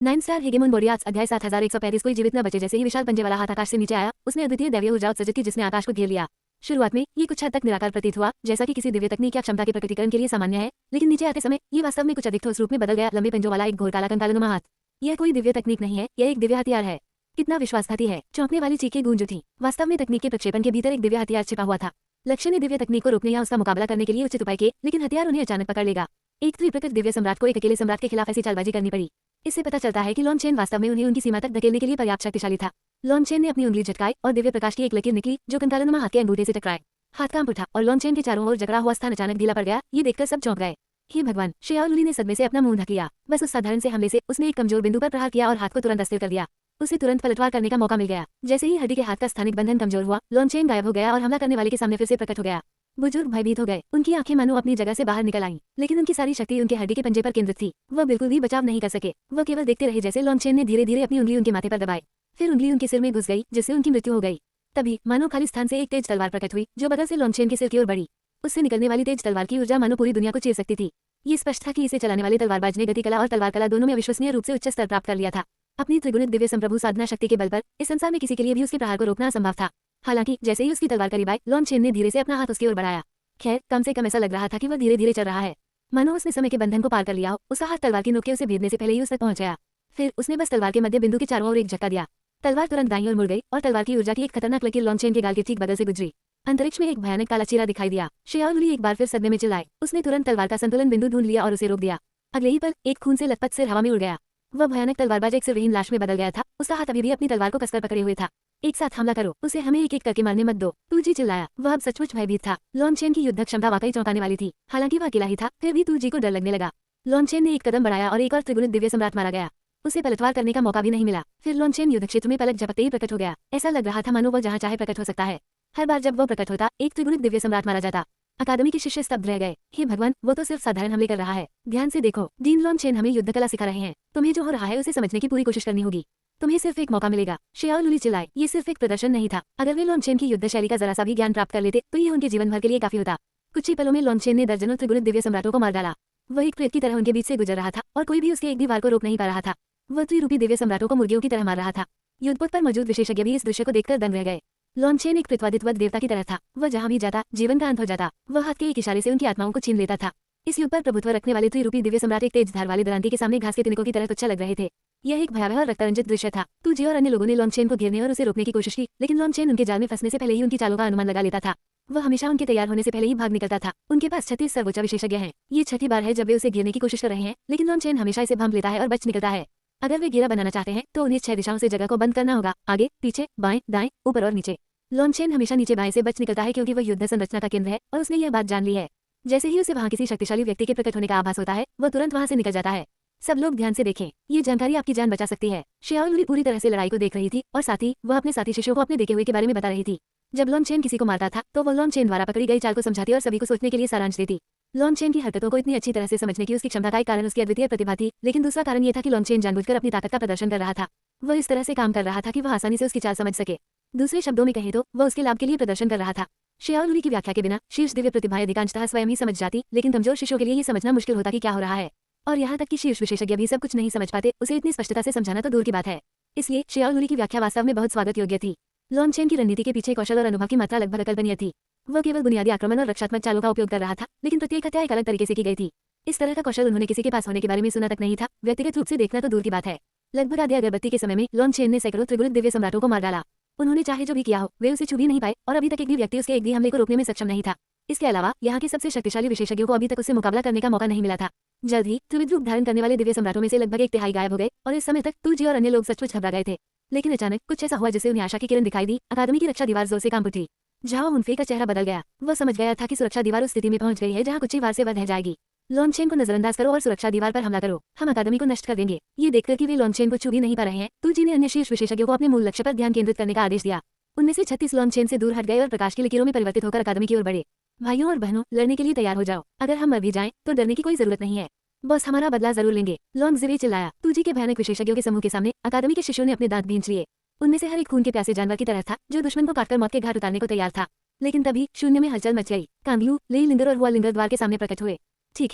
9 star हेगेमोन बोरियाट्स अध्याय 7135 कोई जीवित न बचे। जैसे ही विशाल पंजे वाला हाथ आकाश से नीचे आया, उसने अद्वितीय दैवीय ऊर्जा उत्सर्जित की जिसने आकाश को घेर लिया। शुरुआत में ये कुछ हद तक निराकार प्रतीत हुआ, जैसा कि किसी दिव्य तकनीक या क्षमता के प्रकटीकरण के लिए सामान्य है, लेकिन नीचे आते समय ये वास्तव में कुछ अधिक ठोस रूप में बदल गया। लंबे पंजों वाला एक घोर काला कंकालनुमा हाथ। यह कोई दिव्य तकनीक नहीं है, यह एक दिव्य हथियार है। कितना विश्वासघाती है। चौंकने वाली चीखें गूंज उठी। वास्तव में तकनीक के प्रक्षेपण के भीतर एक दिव्य हथियार छिपा हुआ था। लक्ष्य ने दिव्य तकनीक को रोकने या उसका मुकाबला करने के लिए उचित उपाय किए, लेकिन हथियार उन्हें अचानक पकड़ लेगा। एक त्रिप्रकृत दिव्य सम्राट को एक अकेले सम्राट के खिलाफ ऐसी चालबाजी करनी पड़ी। इससे पता चलता है कि लॉन चेन वास्तव में उन्हें उनकी सीमा तक धकेलने के लिए पर्याप्त शक्तिशाली था। लॉन चेन ने अपनी उंगली झटकाई और दिव्य प्रकाश की एक लकीर निकली जो कंकालनुमा हाथ के अंगूठे से टकराए। हाथ कांप उठा और लॉन चेन के चारों ओर जकड़ा हुआ स्थान अचानक ढीला पड़ गया। ये देखकर सब चौंक गए। हे भगवान! श्रेयालुली ने सदमे से अपना मुंह ढक लिया। बस उस साधारण से हमले से उसने एक कमजोर बिंदु पर प्रहार किया और हाथ को तुरंत अस्थिर कर दिया। उसे तुरंत पलटवार करने का मौका मिल गया। जैसे ही हड्डी के हाथ का स्थानिक बंधन कमजोर हुआ, लॉन चेन गायब हो गया और हमला करने वाले के सामने फिर से प्रकट हो गया। बुजुर्ग भयभीत हो गए। उनकी आंखें मानो अपनी जगह से बाहर निकल आईं, लेकिन उनकी सारी शक्ति उनके हड्डी के पंजे पर केंद्रित थी। वह बिल्कुल भी बचाव नहीं कर सके। वह केवल देखते रहे जैसे लॉन चेन ने धीरे धीरे अपनी उंगली उनके माथे पर दबाई। फिर उंगली उनके सिर में घुस गई, जिससे उनकी मृत्यु हो गई। तभी मानो खाली स्थान से एक तेज तलवार प्रकट हुई, जो बगल से लॉन चेन के सिर की ओर बढ़ी। उससे निकलने वाली तेज तलवार की ऊर्जा मानो पूरी दुनिया को चीर सकती थी। ये स्पष्ट था कि इसे चलाने वाले तलवारबाज ने गति कला और तलवार कला दोनों में अविश्वसनीय रूप से उच्च स्तर प्राप्त कर लिया था। अपनी त्रिगुणित दिव्य संप्रभु साधना शक्ति के बल पर इस संसार में किसी के लिए भी उसके प्रहार को रोकना असंभव था। हालांकि जैसे ही उसकी तलवार करीब आई, लॉन चेन ने धीरे से अपना हाथ उसकी ओर बढ़ाया। खैर, कम से कम ऐसा लग रहा था कि वह धीरे धीरे चल रहा है, मानो उसने समय के बंधन को पार कर लिया हो। उसका हाथ तलवार की नोक के उसे भेदने से पहले ही उस तक पहुंच गया। फिर उसने बस तलवार के मध्य बिंदु के चारों ओर एक झटका दिया। तलवार तुरंत दाईं ओर मुड़ गई और तलवार की ऊर्जा की एक खतरनाक लकीर लॉन चेन के गाल के ठीक बगल से गुजरी। अंतरिक्ष में एक भयानक काला चीरा दिखाई दिया। श्रेयालुली एक बार फिर सदमे में चिल्लाए। उसने तुरंत तलवार का संतुलन बिंदु ढूंढ लिया और उसे रोक दिया। अगले ही पल एक खून से लथपथ सिर हवा में उड़ गया। वह भयानक तलवारबाज एक सिरविहीन लाश में बदल गया था। उसका हाथ अभी भी अपनी तलवार को कसकर पकड़े हुए था। एक साथ हमला करो, उसे हमें एक एक करके मारने मत दो, तूजी चिल्लाया। वह अब सचमुच भयभीत था। लॉन चेन की युद्ध क्षमता वाकई चौंकाने वाली थी। हालांकि वह अकेला ही था, फिर भी तूजी को डर लगने लगा। लॉन चेन ने एक कदम बढ़ाया और एक और त्रिगुणित दिव्य सम्राट मारा गया। उसे पलटवार करने का मौका भी नहीं मिला। फिर लॉन चेन युद्ध क्षेत्र में पलक झपकते ही प्रकट हो गया। ऐसा लग रहा था मानो वह जहाँ चाहे प्रकट हो सकता है। हर बार जब वह प्रकट होता, एक त्रिगुणित दिव्य सम्राट मारा जाता। अकादमी के शिष्य स्तब्ध रह गए। हे भगवान, वो तो सिर्फ साधारण हमले कर रहा है। ध्यान से देखो, डीन लॉन चेन हमें युद्ध कला सिखा रहे हैं। तुम्हें जो हो रहा है उसे समझने की पूरी कोशिश करनी होगी। तुम्हें सिर्फ एक मौका मिलेगा। श्रेयालुली चिल्लाए। ये सिर्फ एक प्रदर्शन नहीं था। अगर वे लॉन चेन की युद्ध शैली का जरा सा भी ज्ञान प्राप्त कर लेते तो ये उनके जीवन भर के लिए काफी होता। कुछ ही पलों में लॉन चेन ने दर्जनों त्रिगुणित दिव्य सम्राटों को मार डाला। वह एक प्रेत की तरह उनके बीच से गुजर रहा था और कोई भी उसके एक भी वार को रोक नहीं पा रहा था। वह त्रिरूपी दिव्य सम्राटों को मुर्गियों की तरह मार रहा था। युद्धपोत पर मौजूद विशेषज्ञ भी इस दृश्य को देखकर दंग रह गए। लॉन चेन एक प्रतिवादित्व देवता की तरह था। वह जहाँ भी जाता जीवन का अंत हो जाता। वह हाथ के एक इशारे से उनकी आत्माओं को छीन लेता था। इस युद्ध पर प्रभुत्व रखने वाले त्रिरूपी दिव्य सम्राट एक तेज धार वाले दरांती के सामने घास के तिनकों की तरह तुच्छ लग रहे थे। यह एक भयावह और रक्तरंजित दृश्य था। तूजी और अन्य लोगों ने लॉन चेन को घेरने और उसे रोकने की कोशिश की, लेकिन लॉन चेन उनके जाल में फंसने से पहले ही उनकी चालों का अनुमान लगा लेता था। वह हमेशा उनके तैयार होने से पहले ही भाग निकलता था। उनके पास 36 सर्वोच्च विशेषज्ञ हैं। ये छठी बार है जब वे उसे घेरने की कोशिश कर रहे हैं, लेकिन लॉन चेन हमेशा इसे भांप लेता है और बच निकलता है। अगर वे घेरा बनाना चाहते हैं तो उन्हें 6 दिशाओं से जगह को बंद करना होगा, आगे, पीछे, बाएं, दाएं, ऊपर और नीचे। लॉन चेन हमेशा नीचे बाएं से बच निकलता है क्योंकि वह युद्ध संरचना का केंद्र है और उसने यह बात जान ली है। जैसे ही उसे वहाँ किसी शक्तिशाली व्यक्ति के प्रकट होने का आभास होता है, वह तुरंत वहाँ से निकल जाता है। सब लोग ध्यान से देखें, ये जानकारी आपकी जान बचा सकती है। श्रेयालुली पूरी तरह से लड़ाई को देख रही थी और साथ ही वह अपने साथी शिष्यों को अपने देखे हुए के बारे में बता रही थी। जब लॉन चेन किसी को मारता था तो वह लॉन चेन द्वारा पकड़ी गई चाल को समझाती और सभी को सोचने के लिए सारांश देती। लॉन चेन की हरकतों को इतनी अच्छी तरह से समझने की उसकी क्षमता का एक कारण उसकी अद्वितीय प्रतिभा थी, लेकिन दूसरा कारण यह था कि लॉन चेन जानबूझकर अपनी ताकत का प्रदर्शन कर रहा था। वह इस तरह से काम कर रहा था कि वह आसानी से उसकी चाल समझ सके। दूसरे शब्दों में कहें तो वह उसके लाभ के लिए प्रदर्शन कर रहा था। श्रेयालुली की व्याख्या के बिना शीर्ष दिव्य प्रतिभाएं अधिकांशतः स्वयं ही समझ जाती, लेकिन कमजोर शिष्यों के लिए ये समझना मुश्किल होता कि क्या हो रहा है। और यहाँ तक कि शीर्ष विशेषज्ञ भी सब कुछ नहीं समझ पाते, उसे इतनी स्पष्टता से समझाना तो दूर की बात है। इसलिए श्रेयालुली की व्याख्या वास्तव में बहुत स्वागत योग्य थी। लॉन चेन की रणनीति के पीछे कौशल और अनुभव की मात्रा लगभग अकल्पनीय थी। वह केवल बुनियादी आक्रमण और रक्षात्मक चालों का उपयोग कर रहा था, लेकिन प्रत्येक हत्या एक अलग तरीके से की गई थी। इस तरह का कौशल उन्होंने किसी के पास होने के बारे में सुना तक नहीं था। व्यक्तिगत रूप से देखना तो दूर की बात है। लगभग आधे अगरबत्ती के समय में लॉन चेन ने सैकड़ों त्रिगुणित दिव्य सम्राटों को मार डाला। उन्होंने चाहे जो भी किया हो, वे उसे छू भी नहीं पाए और अभी तक एक भी व्यक्ति उसके एक भी हमले को रोकने में सक्षम नहीं था। इसके अलावा यहाँ के सबसे शक्तिशाली विशेषज्ञों को अभी तक उससे मुकाबला करने का मौका नहीं मिला था। जल्द ही त्रिविध रूप धारण करने वाले दिव्य सम्राटों में से लगभग 1/3 गायब हो गए और इस समय तक तूजी और अन्य लोग सचमुच घबरा गए थे। लेकिन अचानक कुछ ऐसा हुआ जिससे उन्हें आशा की किरण दिखाई दी। अकादमी की रक्षा दीवार जोर से कांप उठी। झाओ हुनफे का चेहरा बदल गया। वह समझ गया था कि सुरक्षा दीवार उस स्थिति में पहुंच गई है जहां कुछ ही वार से वह रह जाएगी। लॉन चेन को नजरअंदाज करो और सुरक्षा दीवार पर हमला करो। हम अकादमी को नष्ट कर देंगे। ये देखकर कि वे लॉन चेन को छू भी नहीं पा रहे हैं, तूजी ने अन्य शीर्ष विशेषज्ञों को अपने मूल लक्ष्य पर ध्यान केंद्रित करने का आदेश दिया। उनमें से 36 लॉन चेन से दूर हट गए और प्रकाश की लकीरों में परिवर्तित होकर अकादमी की ओर बढ़े। भाइयों और बहनों, लड़ने के लिए तैयार हो जाओ। अगर हम मर भी जाएं तो डरने की कोई जरूरत नहीं है। बस हमारा बदला जरूर लेंगे। लॉन्ग जिवे चिल्लाया। तूजी के भयानक विशेषज्ञों के समूह के सामने अकादमी के शिष्यों ने अपने दांत भींच लिए। उनमें से हर एक खून के प्यासे जानवर की तरह था जो दुश्मन को काटकर मौत के घाट उतारने को तैयार था। लेकिन तभी शून्य में हलचल मच गई। कांगलू, लेई लिंगर और हुआ लिंगर द्वार के सामने प्रकट हुए। ठीक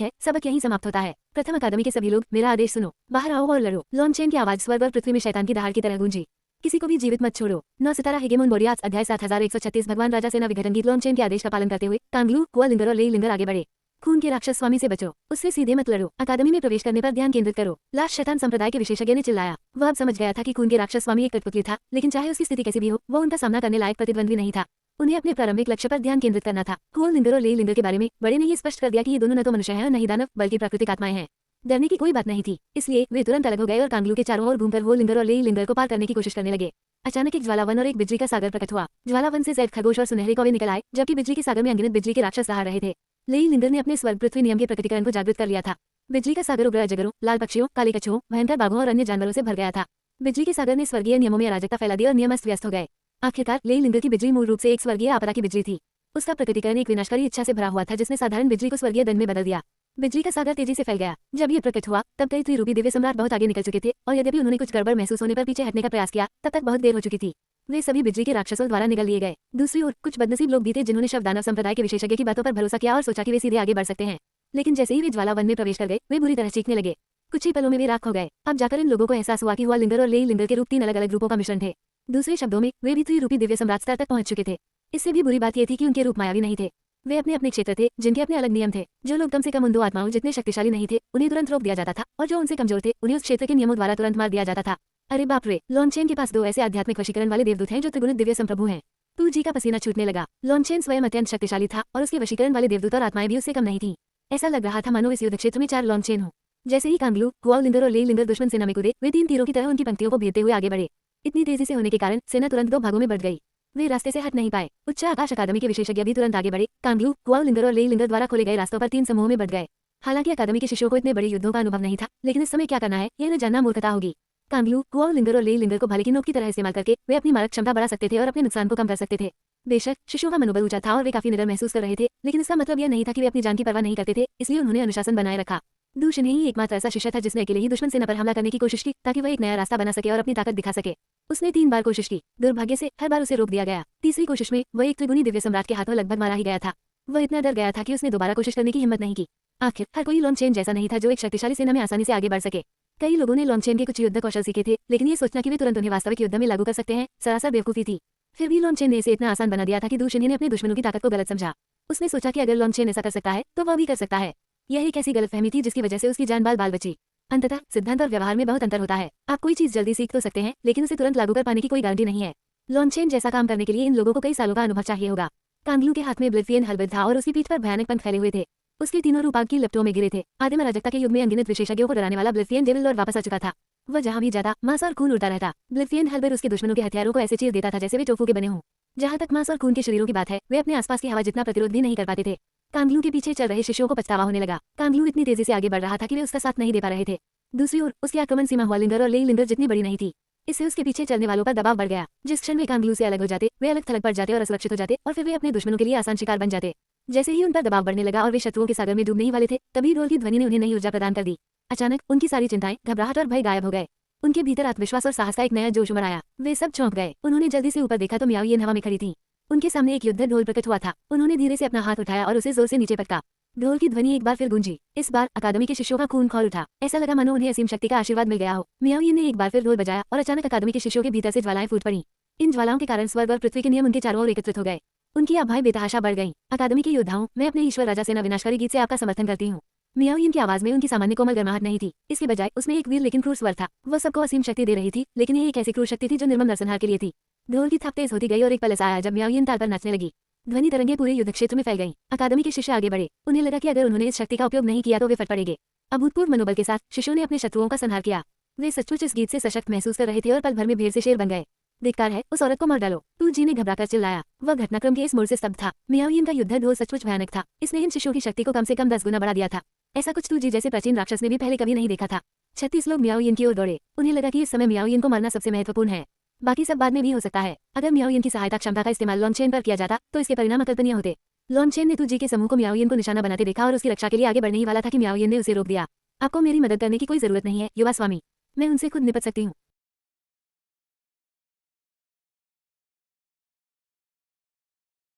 है, सबक यहीं समाप्त होता है। प्रथम अकादमी के सभी लोग मेरा आदेश सुनो, बाहर आओ और लड़ो। लॉन्चेन की आवाज स्वर्ग और पृथ्वी में शैतान की दहाड़ की तरह गूंजी। किसी को भी जीवित मत छोड़ो। 9 सितारा हेगेमोन बोरियास अध्याय 7136 भगवान राजा सेना विघटन गीत। लॉन्चेन के आदेश का पालन करते हुए कांगलू, कुआलिंगर और लेई लिंगर आगे बढ़े। खून के राक्षस स्वामी से बचो, उससे सीधे मत लड़ो। अकादमी में प्रवेश करने पर ध्यान केंद्रित करो। लास्ट शैतान संप्रदाय के विशेषज्ञ ने चिल्लाया। वह अब समझ गया था कि खून के राक्षस स्वामी एक कठपुतली था, लेकिन चाहे उसकी स्थिति कैसी भी हो, वो उनका सामना करने लायक प्रतिद्वंद्वी नहीं था। उन्हें अपने प्रारंभिक लक्ष्य पर ध्यान केंद्रित करना था। कुआलिंगर और लेई लिंगर के बारे में बड़े ने ये स्पष्ट कर दिया कि ये दोनों न तो मनुष्य हैं और न ही दानव, बल्कि प्राकृतिक आत्माएं हैं। डरने की कोई बात नहीं थी, इसलिए वे तुरंत अलग हो गए और कांगलू के चारों ओर घूमकर वो लिंगर और लेई लिंगर को पार करने की कोशिश करने लगे। अचानक एक ज्वालावन और एक बिजली का सागर प्रकट हुआ। ज्वालावन से जैद खरगोश और सुनहरे कौवे निकल आए, जबकि बिजली के सागर में अनगिनत बिजली के राक्षस रहा रहे थे। लेई लिंगर ने अपने स्वर्ग पृथ्वी नियम के प्रकटीकरण को जागृत कर लिया था। बिजली का सागर उग्र अजगरों, लाल पक्षियों, काले कछुओं, भयंकर बाघों और अन्य जानवरों से भर गया था। बिजली के सागर ने स्वर्गीय नियमों में अराजकता फैला दी और नियम अस्त व्यस्त हो गए। आखिरकार लेई लिंगर की बिजली मूल रूप से एक स्वर्गीय आपदा की बिजली थी। उसका प्रकटीकरण एक विनाशकारी इच्छा से भरा हुआ था, जिसने साधारण बिजली को स्वर्गीय दंड में बदल दिया। बिजली का सागर तेजी से फैल गया। जब ये प्रकट हुआ तब कई त्रिरूपी दिव्य सम्राट बहुत आगे निकल चुके थे, और यद्यपि उन्होंने कुछ गड़बड़ महसूस होने पर पीछे हटने का प्रयास किया, तब तक बहुत देर हो चुकी थी। वे सभी बिजली के राक्षसों द्वारा निगल लिए गए। दूसरी ओर कुछ बदनसीब लोग भी थे, जिन्होंने शव दानव संप्रदाय के विशेषज्ञ की बातों पर भरोसा किया और सोचा कि वे सीधे आगे बढ़ सकते हैं। लेकिन जैसे ही वे ज्वालावन में प्रवेश कर गए, वे बुरी तरह चीखने लगे। कुछ ही पलों में वे राख हो गए। अब जाकर इन लोगों को एहसास हुआ कि हुआ लिंगर और लेई लिंगर के रूप 3 अलग अलग रूपों का मिश्रण थे। दूसरे शब्दों में वे भी त्रिरूपी दिव्य सम्राट स्तर तक पहुंच चुके थे। इससे भी बुरी बात यह थी कि उनके रूप मायावी नहीं थे। वे अपने अपने क्षेत्र थे, जिनके अपने अलग नियम थे। जो लोग कम से कम उन 2 आत्माओं जितने शक्तिशाली नहीं थे, उन्हें तुरंत रोक दिया जाता था, और जो उनसे कमजोर थे, उन्हें उस क्षेत्र के नियमों द्वारा तुरंत मार दिया जाता था। अरे बाप रे, लॉन्चेन के पास 2 ऐसे आध्यात्मिक वशीकरण वाले देवदूत हैं जो त्रिगुणित दिव्य संप्रभु हैं। तू जी का पसीना छूटने लगा। लॉन्चेन स्वयं अत्यंत शक्तिशाली था, और उसके वशीकरण वाले देवदूत और आत्माएं भी उससे कम नहीं थीं। ऐसा लग रहा था मानो इस युद्ध क्षेत्र में 4 लॉन्चेन हो। जैसे ही कांगलू, कुआलिंगर और लेई लिंगर दुश्मन सेना में कूदे, वे 3 तीरों की तरह उनकी पंक्तियों को भेदते हुए आगे बढ़े। इतनी तेजी से होने के कारण सेना तुरंत 2 भागों में बढ़ गई। वे रास्ते से हट नहीं पाए। उच्च आकाश अकादमी के विशेषज्ञ भी तुरंत आगे बढ़े। कांगलू, कुआलिंगर और लेई लिंगर द्वारा खोले गए रास्तों पर 3 समूहों में बढ़ गए। हालांकि अकादमी के शिष्यों को इतने बड़े युद्धों का अनुभव नहीं था, लेकिन इस समय क्या करना है यह न जानना मूर्खता होगी। कांगलू, कुआलिंगर और लेई लिंगर को भाले की नोक की तरह इस्तेमाल करके वे अपनी मारक क्षमता बढ़ा सकते थे और अपने नुकसान को कम कर सकते थे। बेशक शिष्यों का मनोबल ऊंचा था और वे काफी निडर महसूस कर रहे थे, लेकिन इसका मतलब यह नहीं था कि वे अपनी जान की परवाह नहीं करते थे, इसलिए उन्होंने अनुशासन बनाए रखा। दूषण ही एकमात्र ऐसा शिष्य था जिसने अकेले ही दुश्मन सेना पर हमला करने की कोशिश की, ताकि वह एक नया रास्ता बना सके और अपनी ताकत दिखा सके। उसने 3 बार कोशिश की। दुर्भाग्य से हर बार उसे रोक दिया गया। तीसरी कोशिश में वह एक त्रिगुणी दिव्य सम्राट के हाथों लगभग मारा ही गया था। वह इतना डर गया था कि उसने दोबारा कोशिश करने की हिम्मत नहीं की। आखिर हर कोई लॉन्चेन जैसा नहीं था जो एक शक्तिशाली सेना में आसानी से आगे बढ़ सके। कई लोगों ने लॉन्चेन के कुछ युद्ध कौशल सीखे थे, लेकिन ये सोचना कि वे तुरंत उन्हें वास्तविक युद्ध में लागू कर सकते हैं सरासर बेवकूफी थी। फिर भी लॉन्चेन ने इसे इतना आसान बना दिया था कि दूषणी ने अपने दुश्मनों की ताकत को गलत समझा। उसने सोचा कि अगर लॉन्चेन ऐसा कर सकता है तो वह भी कर सकता है। यह एक ऐसी गलतफहमी थी जिसकी वजह से उसकी जान बाल बची। अंततः सिद्धांत और व्यवहार में बहुत अंतर होता है। आप कोई चीज जल्दी सीख तो सकते हैं, लेकिन उसे तुरंत लागू कर पाने की कोई गारंटी नहीं है। लॉन्चेन जैसा काम करने के लिए इन लोगों को कई सालों का अनुभव चाहिए होगा। कांगलू के हाथ में ब्लिफियन हलबद था और उसकी पीठ पर भयानक पंख फैले हुए थे। उसके तीनों रूप आग की लपटों में गिरे थे। आदिम अराजकता के युग में अनगिनत विशेषज्ञों को डराने वाला ब्लिफियन डेविल लॉर्ड वापस आ चुका था। वह जहां भी जाता मांस और खून उड़ता रहता। ब्लिफियन हलबद उसके दुश्मनों के हथियारों को ऐसे चीर देता था जैसे वे टोफू के बने हों। जहां तक मांस और खून के शरीरों की बात है, वे अपने आसपास की हवा जितना प्रतिरोध भी नहीं कर पाते थे। कांगलू के पीछे चल रहे शिष्यों को पछतावा होने लगा। कांगलू इतनी तेजी से आगे बढ़ रहा था कि वे उसका साथ नहीं दे पा रहे थे। दूसरी ओर उसकी आक्रमण सीमा हुआ लिंगर और लेई लिंगर जितनी बड़ी नहीं थी। इससे उसके पीछे चलने वालों पर दबाव बढ़ गया। जिस क्षण वे कांगलू से अलग हो जाते, वे अलग थलग पड़ जाते और असुरक्षित हो जाते, और फिर वे अपने दुश्मनों के लिए आसान शिकार बन जाते। जैसे ही उन पर दबाव बढ़ने लगा और वे शत्रुओं के सागर में डूबने ही वाले थे, तभी ढोल की ध्वनि ने उन्हें नई ऊर्जा प्रदान कर दी। अचानक उनकी सारी चिंताएं, घबराहट और भय गायब हो गए। उनके भीतर आत्मविश्वास और साहस का एक नया जोश उमड़ आया। वे सब चौंक गए। उन्होंने जल्दी से ऊपर देखा तो मियाओ हवा में खड़ी थी। उनके सामने एक युद्ध ढोल प्रकट हुआ था। उन्होंने धीरे से अपना हाथ उठाया और उसे जोर से नीचे पटका। ढोल की ध्वनि एक बार फिर गूंजी। इस बार अकादमी के शिष्यों का खून खौल उठा। ऐसा लगा मानो उन्हें असीम शक्ति का आशीर्वाद मिल गया हो। मियाओ ने एक बार फिर ढोल बजाया और अचानक अकादमी के शिष्यों के भीतर से ज्वालाएं फूट पड़ी। इन ज्वालाओं के कारण स्वर्ग और पृथ्वी के नियम उनके चारों ओर एकत्रित हो गए। उनकी आभाएं बेतहाशा बढ़ गईं। अकादमी के योद्धाओं, मैं अपने ईश्वर राजा सेना विनाशकारी गीत से आपका समर्थन करती हूँ। मियाओ की आवाज में उनकी सामान्य कोमल गर्माहट नहीं थी। इसके बजाय उसमें एक वीर लेकिन क्रूर स्वर था। वह सबको असीम शक्ति दे रही थी, लेकिन ये एक ऐसी क्रूर शक्ति थी जो निर्मम नरसंहार के लिए थी। ढोल की थप तेज होती गई और एक पल ऐसा आया जब मियाओ ताल पर नाचने लगी। ध्वनि तरंगे पूरे युद्ध क्षेत्र में फैल गईं। अकादमी के शिष्य आगे बढ़े। उन्हें लगा कि अगर उन्होंने इस शक्ति का उपयोग नहीं किया तो वे फट पड़ेंगे। अभूतपूर्व मनोबल के साथ शिष्यों ने अपने शत्रुओं का संहार किया। वे सचमुच इस गीत से सशक्त महसूस कर रहे थे और पल भर में भीड़ से शेर बन गए। धिक्कार है, उस औरत को मार डालो, तू जी ने घबराकर चिल्लाया। वह घटनाक्रम के इस मोड़ से स्तब्ध था। मियाओ का युद्ध ढोल सचमुच भयानक था। इसने इन शिष्यों की शक्ति को कम से कम 10 गुना बढ़ा दिया था। ऐसा कुछ तू जी जैसे प्राचीन राक्षस ने भी पहले कभी नहीं देखा था। 36 लोग मियाओ की ओर दौड़े। उन्हें लगा कि इस समय मियाओ को मारना सबसे महत्वपूर्ण है। बाकी सब बाद में भी हो सकता है। अगर मियाओ की सहायता क्षमता का इस्तेमाल लॉन्चेन पर किया जाता तो इसके परिणाम अकल्पनीय होते। लॉन्चेन ने तू जी के समूह को मियाओ को निशाना बनाते देखा और उसकी रक्षा के लिए आगे बढ़ने ही वाला था कि मियाओ ने उसे रोक दिया। आपको मेरी मदद करने की कोई जरूरत नहीं है युवा स्वामी, मैं उनसे खुद निपट सकती हूँ।